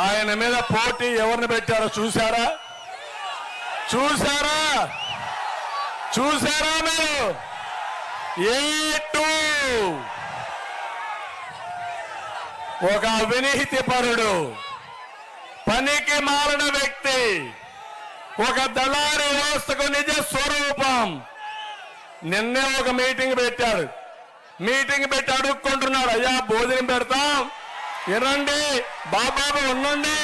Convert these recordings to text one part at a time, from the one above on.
ఆయన మీద పోటీ ఎవరిని పెట్టారో చూసారా? చూసారా? చూసారా మీరు? ఏ2 ఒక అవినీతి పరుడు, పనికి మారిన వ్యక్తి, ఒక దళారీ వ్యవస్థకు నిజ స్వరూపం. నిన్నే ఒక మీటింగ్ పెట్టాడు. మీటింగ్ పెట్టి అడుక్కుంటున్నాడు, అయ్యా భోజనం పెడతాం, వినండి బాబాబు ఉండండి.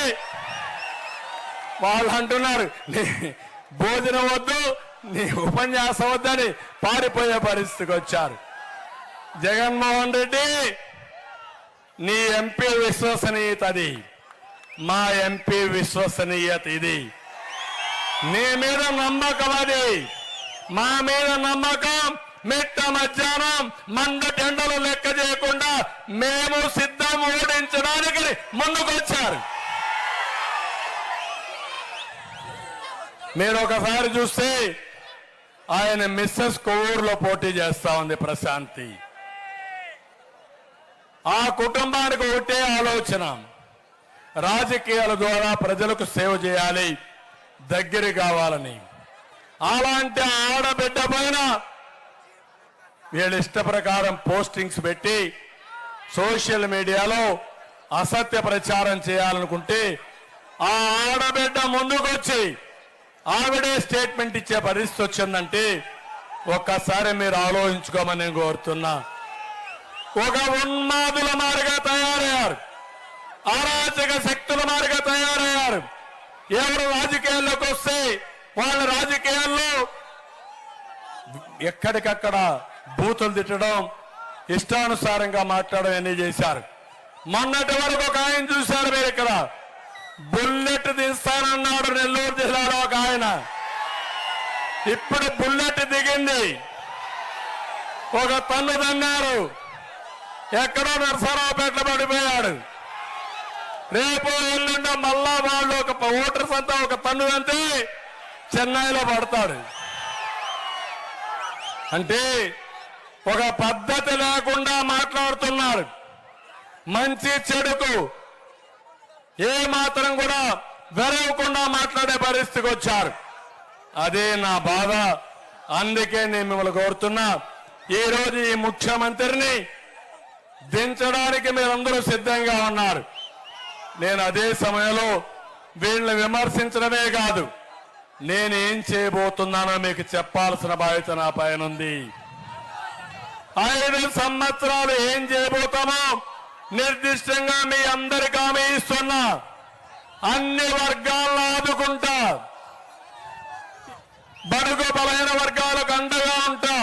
వాళ్ళు అంటున్నారు భోజనం వద్దు, నీ ఉపన్యాసం వద్దని పారిపోయే పరిస్థితికి వచ్చారు. జగన్మోహన్ రెడ్డి, నీ ఎంపీ విశ్వసనీయత అది, మా ఎంపీ విశ్వసనీయత ఇది. నీ మీద నమ్మకం అది, మా మీద నమ్మకం. మిట్ట మధ్యాహ్నం మండ టెండలు లెక్క చేయకుండా మేము సిద్ధం ఓడించడానికి ముందుకొచ్చారు. మీరు ఒకసారి చూస్తే ఆయన మిస్సెస్ కొవ్వూరులో పోటీ చేస్తా ఉంది ప్రశాంతి. ఆ కుటుంబానికి ఒకటే ఆలోచన, రాజకీయాల ద్వారా ప్రజలకు సేవ చేయాలి, దగ్గర కావాలని. అలాంటి ఆడబిడ్డ పైన వీళ్ళ ఇష్ట ప్రకారం పోస్టింగ్స్ పెట్టి సోషల్ మీడియాలో అసత్య ప్రచారం చేయాలనుకుంటే ఆ ఆడబిడ్డ ముందుకొచ్చి ఆవిడే స్టేట్మెంట్ ఇచ్చే పరిస్థితి వచ్చిందంటే ఒక్కసారి మీరు ఆలోచించుకోమని నేను కోరుతున్నా. ఒక ఉన్మాదుల మారిగా తయారయ్యారు, అరాచక శక్తుల మారిగా తయారయ్యారు. ఎవరు రాజకీయాల్లోకి వస్తే వాళ్ళ రాజకీయాల్లో ఎక్కడికక్కడ బూతులు తిట్టడం, ఇష్టానుసారంగా మాట్లాడడం అన్నీ చేశారు. మొన్నటి వరకు ఒక ఆయన చూశారు మీరు, ఇక్కడ బుల్లెట్ తీస్తానన్నాడు నెల్లూరు జిల్లాలో ఒక ఆయన. ఇప్పుడు బుల్లెట్ దిగింది, ఒక తన్ను తన్నారు, ఎక్కడో నరసరావుపేటలో పడిపోయాడు. రేపు ఎల్లుండో మళ్ళా వాళ్ళు ఒక ఓటర్స్ అంతా ఒక తన్ను అంతే చెన్నైలో పడతాడు. అంటే ఒక పద్ధతి లేకుండా మాట్లాడుతున్నారు. మంచి చెడుకు ఏ మాత్రం కూడా వెరవకుండా మాట్లాడే పరిస్థితికి వచ్చారు. అదే నా బాధ. అందుకే నేను మిమ్మల్ని కోరుతున్నా, ఈరోజు ఈ ముఖ్యమంత్రిని దించడానికి మీరందరూ సిద్ధంగా ఉన్నారు. నేను అదే సమయంలో వీళ్ళని విమర్శించడమే కాదు, నేనేం చేయబోతున్నానో మీకు చెప్పాల్సిన బాధ్యత నా పైన ఉంది. 5 సంవత్సరాలు ఏం చేయబోతామో నిర్దిష్టంగా మీ అందరికీ హామీ ఇస్తున్నా. అన్ని వర్గాలను ఆదుకుంటా, బడుగు బలహీన వర్గాలకు అండగా ఉంటా,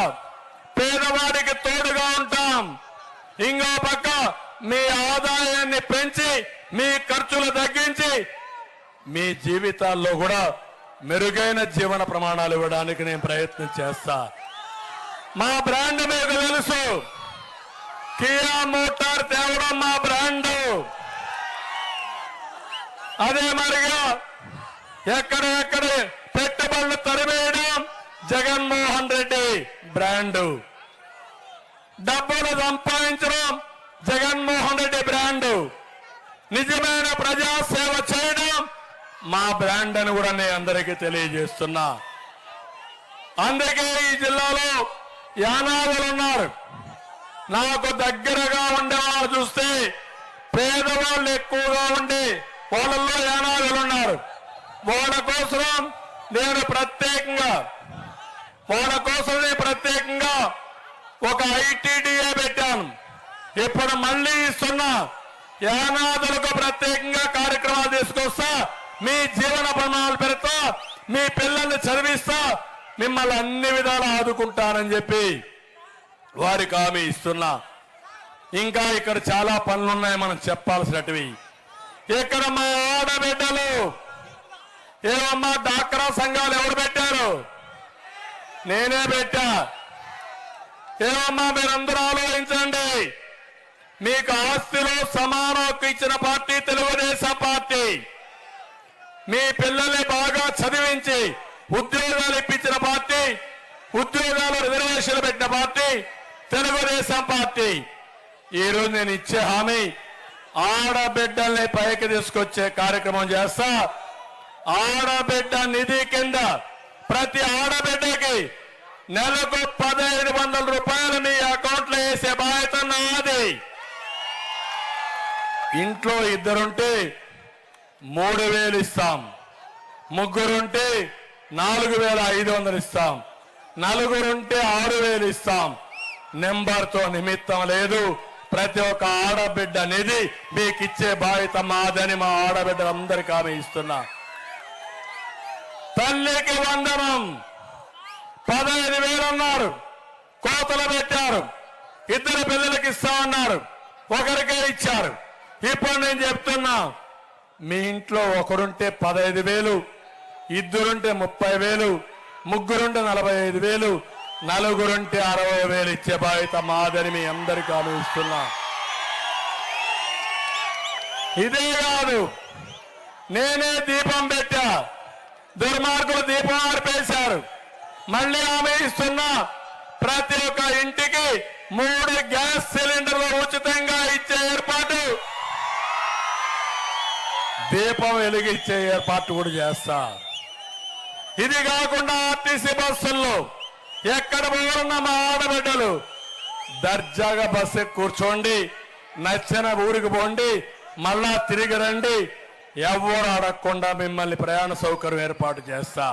పేదవాడికి తోడుగా ఉంటాం. ఇంకో పక్క మీ ఆదాయాన్ని పెంచి మీ ఖర్చులు తగ్గించి మీ జీవితాల్లో కూడా మెరుగైన జీవన ప్రమాణాలు ఇవ్వడానికి నేను ప్రయత్నం చేస్తా. మా బ్రాండ్ మీకు తెలుసు, కియా మోటార్ తేవడం మా బ్రాండ్. అదే మరిగా ఎక్కడ పెట్టుబడులు తరివేయడం జగన్మోహన్ రెడ్డి బ్రాండు. డబ్బులు సంపాదించడం జగన్మోహన్ రెడ్డి బ్రాండు. నిజమైన ప్రజాసేవ చేయడం మా బ్రాండ్ అని కూడా నేను అందరికీ తెలియజేస్తున్నా. అందుకే ఈ జిల్లాలో యానాదులు ఉన్నారు. నాకు దగ్గరగా ఉండేవాళ్ళు చూస్తే పేదవాళ్ళు ఎక్కువగా ఉండి వాళ్ళల్లో యానాదులు ఉన్నారు. వాళ్ళ కోసం నేను ప్రత్యేకంగా ఒక ఐటీడీఏ పెట్టాను. ఇప్పుడు మళ్ళీ ఇస్తున్నా. యానాదులకు ప్రత్యేకంగా కార్యక్రమాలు తీసుకొస్తా, మీ జీవన ప్రమాణాలు పెడతా, మీ పిల్లల్ని చదివిస్తా, మిమ్మల్ని అన్ని విధాలు ఆదుకుంటానని చెప్పి వారికి హామీ ఇస్తున్నా. ఇంకా ఇక్కడ చాలా పనులున్నాయి మనం చెప్పాల్సినటివి. ఇక్కడ మా ఆడబిడ్డలు ఏమమ్మా డాక్రా సంఘాలు ఎవరు పెట్టారు? నేనే పెట్టా. ఏమమ్మా మీరందరూ ఆలోచించండి. మీకు ఆస్తిలో సమాన హక్కు ఇచ్చిన పార్టీ తెలుగుదేశం పార్టీ. మీ పిల్లల్ని బాగా చదివించి ఉద్యోగాలు ఇప్పించిన పార్టీ, ఉద్యోగాలు రిజర్వేషన్లు పెట్టిన పార్టీ తెలుగుదేశం పార్టీ. ఈరోజు నేను ఇచ్చే హామీ, ఆడబిడ్డల్ని పైకి తీసుకొచ్చే కార్యక్రమం చేస్తా. ఆడబిడ్డ నిధి కింద ప్రతి ఆడబిడ్డకి నెలకు 1500 రూపాయలు మీ అకౌంట్లో వేసే బాధ్యత నాది. ఇంట్లో ఇద్దరుంటే 3000 ఇస్తాం, ముగ్గురుంటే 4500 ఇస్తాం, నలుగురుంటే 6000 ఇస్తాం. నెంబర్తో నిమిత్తం లేదు. ప్రతి ఒక్క ఆడబిడ్డ నిధి మీకు ఇచ్చే బాధ్యత మాదని మా ఆడబిడ్డలందరికీ హామీ ఇస్తున్నా. తల్లికి వందనం 15,000 అన్నారు, కోతలు పెట్టారు. ఇద్దరు పిల్లలకి ఇస్తామన్నారు, ఒకరికే ఇచ్చారు. ఇప్పుడు నేను చెప్తున్నా, మీ ఇంట్లో ఒకరుంటే 15,000, ఇద్దరుంటే 30,000, ముగ్గురుంటే 45,000, నలుగురుంటే 60,000 ఇచ్చే బాధ్యత మాదని మీ అందరికీ హామీ ఇస్తున్నా. ఇదే కాదు, నేనే దీపం పెట్టా, దుర్మార్గులు దీపం ఆర్పేశారు. మళ్ళీ హామీ ఇస్తున్నా, ప్రతి ఒక్క ఇంటికి 3 గ్యాస్ సిలిండర్లు ఉచితంగా ఇచ్చే ఏర్పాటు, దీపం వెలిగించే ఏర్పాటు కూడా చేస్తా. ఇది కాకుండా ఆర్టీసీ బస్సుల్లో ఎక్కడ పోవాలన్నా మా ఆడబిడ్డలు దర్జాగా బస్సు కూర్చోండి, నచ్చిన ఊరికి పోండి, మళ్ళా తిరిగి రండి. ఎవరు అడగకుండా మిమ్మల్ని ప్రయాణ సౌకర్యం ఏర్పాటు చేస్తా.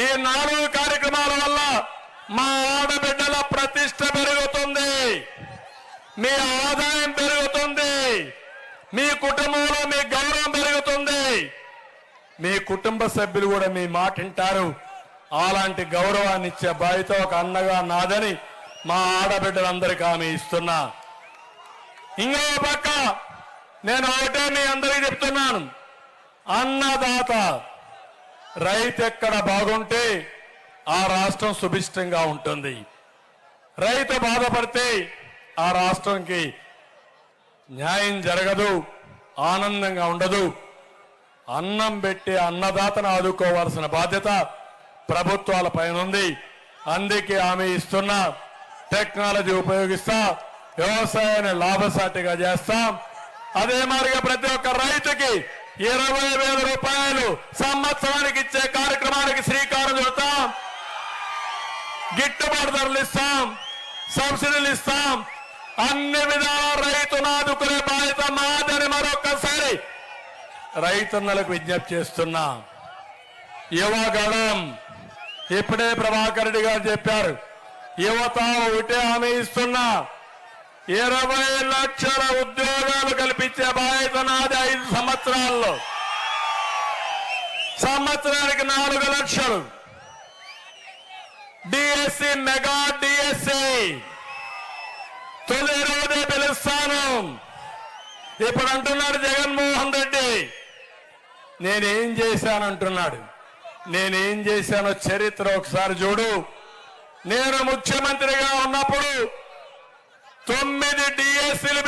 ఈ 4 కార్యక్రమాల వల్ల మా ఆడబిడ్డల ప్రతిష్ట పెరుగుతుంది, మీ ఆదాయం పెరుగుతుంది, మీ కుటుంబంలో మీ గౌరవం పెరుగుతుంది, మీ కుటుంబ సభ్యులు కూడా మీ మాట వింటారు. అలాంటి గౌరవాన్ని ఇచ్చే బాధ్యత ఒక అన్నగా నాదని మా ఆడబిడ్డలందరికీ హామీ ఇస్తున్నా. ఇంకో పక్క నేను ఒకటే మీ అందరికీ చెప్తున్నాను, అన్నదాత రైతు ఎక్కడ బాగుంటే ఆ రాష్ట్రం సుభిష్టంగా ఉంటుంది. రైతు బాధపడితే ఆ రాష్ట్రంకి న్యాయం జరగదు, ఆనందంగా ఉండదు. అన్నం పెట్టి అన్నదాతను ఆదుకోవాల్సిన బాధ్యత ప్రభుత్వాల పైన ఉంది. అందుకే హామీ ఇస్తున్నా, టెక్నాలజీ ఉపయోగిస్తా, వ్యవసాయాన్ని లాభసాటిగా చేస్తాం. అదే మాదిరిగా ప్రతి ఒక్క రైతుకి 20,000 రూపాయలు సంవత్సరానికి ఇచ్చే కార్యక్రమానికి శ్రీకారం చుడతాం. గిట్టుబాటు ధరలు ఇస్తాం, సబ్సిడీలు ఇస్తాం. అన్ని విధాల రైతును ఆదుకునే బాధ్యత మాదని మరొక్కసారి రైతన్నలకు విజ్ఞప్తి చేస్తున్నా. యువగళం ఇప్పుడే ప్రభాకర్ రెడ్డి గారు చెప్పారు, యువత ఒకటే హామీ ఇస్తున్నా, 20 లక్షల ఉద్యోగాలు కల్పించే బాధ్యత నాది 5 సంవత్సరాల్లో. సంవత్సరానికి 4 లక్షలు డిఎస్సి, మెగా డిఎస్సి తొలి రోజే పిలుస్తాను. ఇప్పుడు అంటున్నాడు జగన్మోహన్ రెడ్డి, నేనేం చేశానంటున్నాడు. నేనేం చేశానో చరిత్ర ఒకసారి చూడు. నేను ముఖ్యమంత్రిగా ఉన్నప్పుడు 9 డిఎస్సీలు